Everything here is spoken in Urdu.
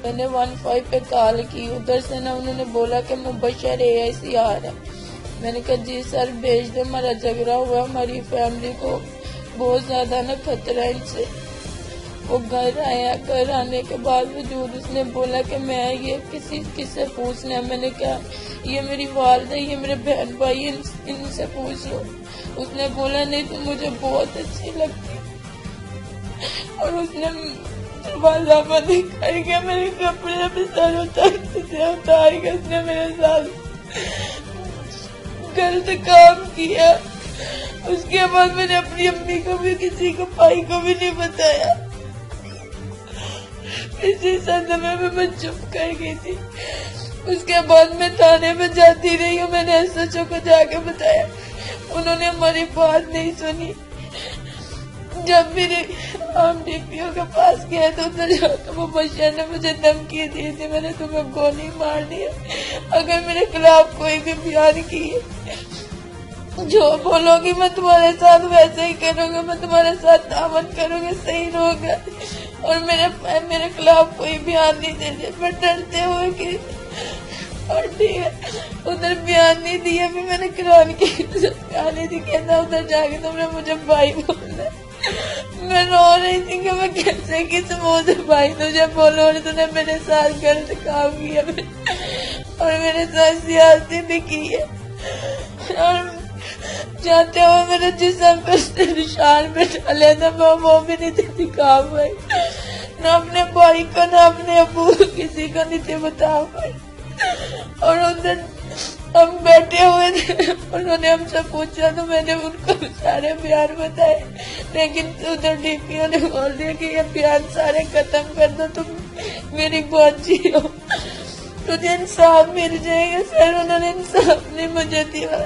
میں نے 15 پہ کال کی، ادھر سے نا انہوں نے بولا کہ مبشر AICR ہے۔ میں نے کہا جی سر بھیج دو، ہمارا جھگڑا ہوا، ہماری فیملی کو بہت زیادہ نا خطرہ ہے ان سے۔ وہ گھر آیا، گھر آنے کے بعد وجود اس نے بولا کہ میں یہ کس سے پوچھنا ہے۔ میں نے کہا یہ میری والدہ، یہ میرے بہن بھائی، ان سے پوچھ لو۔ اس نے بولا نہیں تو مجھے بہت اچھی لگتی، اور اس نے دروازہ بند کر کے میرے کپڑے بستر اتار کے اس نے میرے ساتھ غلط کام کیا۔ اس کے بعد میں نے اپنی امی کو بھی، کسی کو بھائی کو بھی نہیں بتایا۔ اسی صدمے میں میں چپ کر گئی تھی۔ اس کے بعد میں تھانے میں جاتی رہی ہوں، میں نے SHO کو جا کے بتایا، انہوں نے ہماری بات نہیں سنی۔ جب میرے ہم DPO کے پاس گئے تو ادھر جا کے مبشر نے مجھے دھمکی دی تھی، میں نے تمہیں گولی مارنی ہے اگر میرے خلاف کوئی بھی بیان کی، جو بولو گی میں تمہارے ساتھ ویسے ہی کروں گا، میں تمہارے ساتھ تعاون کروں گا، صحیح ہوگا، اور میرے خلاف کوئی بیان نہیں دے دیا۔ میں ڈرتے ہوئے کہ اور ٹھیک ہے ادھر بیان نہیں دیا، بھی میں نے قرآن کی گالی دی، کہتا ادھر جا کے تم نے مجھے بھائی بولنا۔ میں رو رہی تھی کہ میں کیسے کس منہ سے بھائی تجھے بولوں، اور تو نے میرے ساتھ غلط کام کیا اور میرے ساتھ سیاسی بھی کی ہے، اور جاتے ہوئے میرے جسم پہ نشان پہ ڈالے تھے، میں وہ بھی نہیں تھی دکھا پائی، نہ اپنے بھائی کو نہ اپنے ابو کسی کو نہیں تھی بتا پائی۔ اور ادھر ہم بیٹھے ہوئے تھے، انہوں نے ہم سے پوچھا تو میں نے ان کو سارے بیان بتائے، لیکن ادھر DPO نے بول دیا کہ یہ بیان سارے ختم کر دو، تم میری بانجی ہو، تجھے انصاف مل جائے گا۔ سر انہوں نے انصاف نہیں مجھے دیا۔